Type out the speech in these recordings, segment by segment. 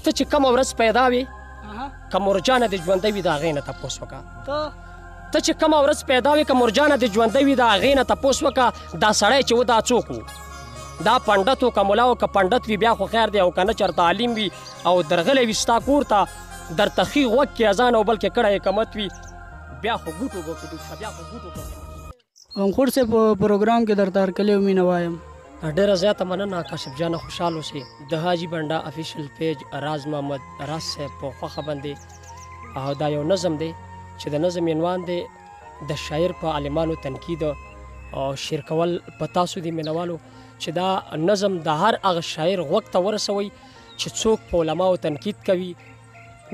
ته چې کومه ورځ پیدا وې که مرجانه دې ژوندی وي د هغې نه تپوس وکړه ته چې کومه ورځ پیدا وې که مرجانه دې ژوندی وي د هغې نه تپوس وکړه دا سړی چې و دا څوک و دا پنډت و که ملا و که پنډت وي بیا خو خیر دی او که نه چېرته عالم وي او درغلی وي ستا کور ته درته ښي غوږ کې اذان او بلکې کړی حکمت وي بیا خو ګوټو به کې ډوب شه بیا خو ګوټو به غمخور صاحب په پروګرام کې درته هرکلی او مینه وایم ډېره زیاته مننه کاشف جانه خوشحال اوسې د حاجي بنډا افیشل پیج راز محمد راز صاحب په خوښه باندې او دا یو نظم دی چې د نظم عنوان دی د شاعر په عالمانو تنقید او شعر کول په تاسو دي مینوالو چې دا نظم د هر هغه شاعر غوږ ته ورسوئ چې څوک په علماو تنقید کوي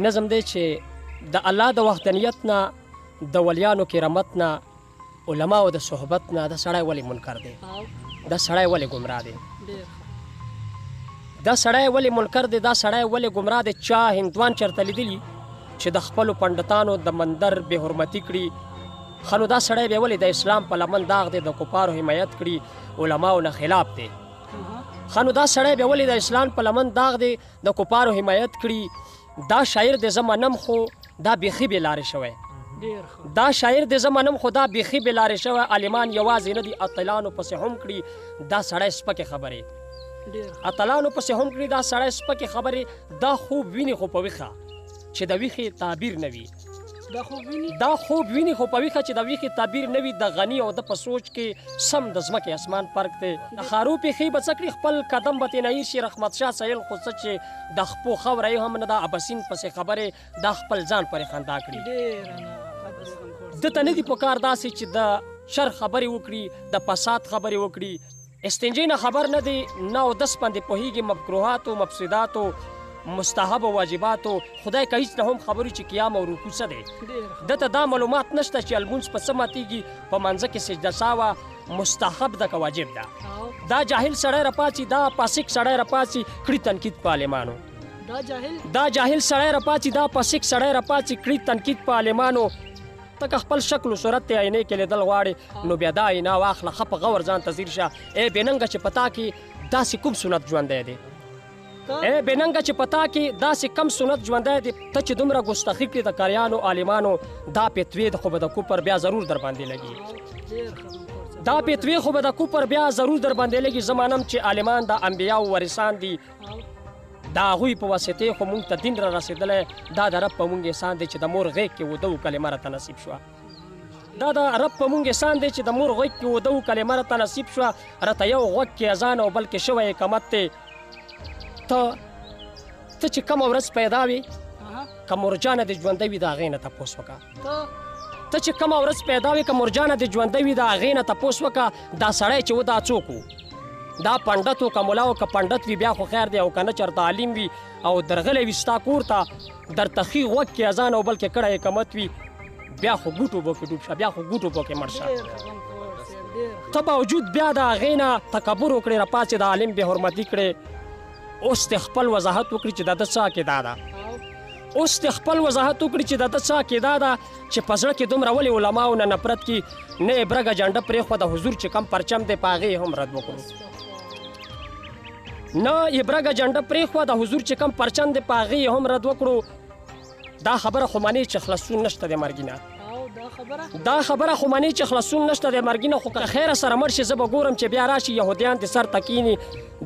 نظم دی چې د الله د وحدانیت نه د ولیانو کرامت نه علماو د صحبت نه دا سړی ولې منکر دی دا سړی ولې ګمراه دی دا سړی ولې منکر دی دا سړی ولې ګمراه دی چا هندوان چېرته لیدلي چې د خپلو پنډتانو د مندر بې حرمتي کړي ښه نو دا سړی بیا ولې د اسلام په لمن داغ دی د کفارو حمایت کړي علماو نه خلاف دی ښه نو دا سړی بیا ولې د اسلام په لمن داغ دی د کفارو حمایت کړي دا شاعر د زه منم خو دا بیخي بې لارې شوی دا شاعر د زه منم خو دا بیخي بې لارې شوی عالمان یوازې نه دي اتلانو پسې هم کړي دا سړی سپکې خبرې اتلانو پسې هم کړي دا سړی سپکې خبرې دا خوب ویني خو په ویښه چې د ویښې تعبیر نه وي دا خوب ویني خو په ویښه چې د ویښې تعبیر نه وي د غني او د په سوچ کې سم د ځمکې اسمان فرق دی د خارو پېښې به څه کړي خپل قدم به ترې نه ایښي رحمت شاه سهیل خو څه چې د خپو خبره یې هم نه ده ابسین پسې خبرې دا خپل ځان پرې خندا کړي دته نه دي په کار داسې چې د شر خبرې وکړي د فساد خبرې وکړي استنجې نه خبر نه دی نه اودس باندې پوهېږي مکروهاتو مفسداتو مستحب او واجباتو خدای که هیڅ نه هم خبرې چې قیام او رکوع څه دی دته دا معلومات نشته چې المونځ په څه ماتېږي په منځه کې سجده ساوه مستحب ده که واجب ده دا جاهل سړی راپاڅي دا فاسق سړی راپاڅي کړي تنقید په عالمانو دا جاهل سړی راپاڅي دا فاسق سړی راپاڅي کړي تنقید په عالمانو ته که خپل شکل و صورت ته عینې کې لیدل غواړې نو بیا دا عینه واخله ښه په غور ځان ته ځیر شه ای بېننګه چې په تا کې داسې کوم سنت ژوندی دی ای بېننګه چې په تا کې داسې کم سنت ژوندی دی ته چې دومره ګستاخي کړې د کاریانو عالمانو دا پیتوې خو به د کوپر بیا ضرور در باندې لګي دا پیتوې خو به د کوپر بیا ضرور در باندې لګي زه مانم چې عالمان د انبیاو ورثان دي د هغوی په واسطې خو موږ ته دین را رسېدلی دا د رب په موږ احسان دی چې د مور غېږ کې وده و کلمه راته نصیب شوه دا د رب په موږ احسان دی چې د مور غېږ کې وده و کلمه راته نصیب شوه راته یو غوږ کې اذان او بلکې شوی حکمت دی ته چې کومه ورځ پیدا وې که مرجانه دې ژوندی وي د هغې نه تپوس وکړه ته چې کومه ورځ پیدا وې که مرجانه دې ژوندی وي د هغې نه تپوس وکړه دا سړی چې و دا څوک و دا پنډت و که ملا و که پنډت وي بیا خو خیر دی او که نه چېرته عالم وي او درغلی وي ستا کور ته درته ښي غوږ کې اذان او بلکې کړی حکمت وي بیا خو ګوټو به کې ډوب شه بیا خو ګوټو به کې مړ شه ته باوجود بیا د هغې نه تکبر وکړې راپاڅې د عالم بې حرمتي کړې اوس دې خپل وضاحت وکړي چې د ده څه عقیده ده اوس دې خپل وضاحت وکړي چې د ده څه عقیده ده چې په زړه کې دومره ولې علماو نه نفرت کي نه یې برګه جنډه پرېښوه د حضور چې کم پرچم دی په هغې هم رد وکړو نه یې برګه جنډه پرېښوه د حضور چې کم پرچم دی په هغې هم رد وکړو دا خبره خو منې چې خلاصون نشته د مرګي نه دا خبره خو منې چې خلاصون نشته د مرګي نه خو که خیره سره مړ شي زه به ګورم چې بیا راشي یهودیان دې سر ته کیني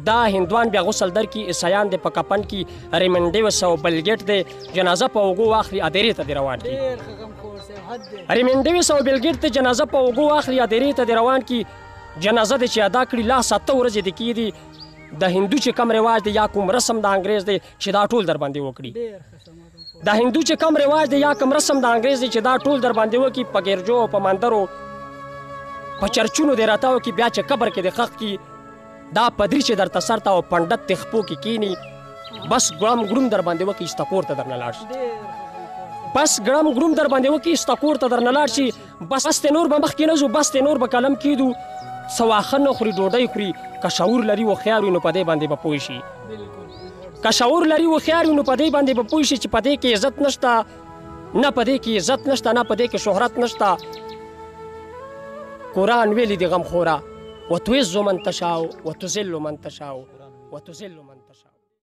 دا هندوان بیا غسل درکړي عیسایان دې په کفن کې ریمنډیوس او بلګیټ دې جنازه په اوږو واخلي ادیرې ته دې روان کړي ریمنډیوس او بلګیټ دې جنازه په اوږو واخلي ادیرې ته دې روان کړي جنازه دې چې ادا کړي لا 7 ورځې دې کېدي د هندو چې کم رواج دی یا کوم رسم د انګریز دی چې دا ټول در باندې وکړي د هندو چې کم رواج دی یا کوم رسم د انګریز دی چې دا ټول در باندې وکړي په ګرجو او په مندرو په چرچونو دې راتاو کې بیا چې قبر کې دې ښخ کړي دا پدري چې درته سر ته او پنډت دې خپو کې کیني بس ګړم ګړوم در باندې وکړي ستا کور ته درنه لاړ شي بس ګړم ګړوم در باندې وکړي ستا کور ته درنه لاړ شي بس تې نور به مخکې نه ځو بس تې نور به قلم کېدو څه واښه نه خوري ډوډۍ خوري که شعور لري هوښیار وي نو په دې باندې به پوه شي که شعور لري هوښیار وي نو په دې باندې به پوه شي چې په دې کې عزت نشته نه په دې کې عزت نشته نه په دې کې شهرت نشته قرآن ویلي د غمخوره وتعز من تشاء وتذل من تشاء وتذل من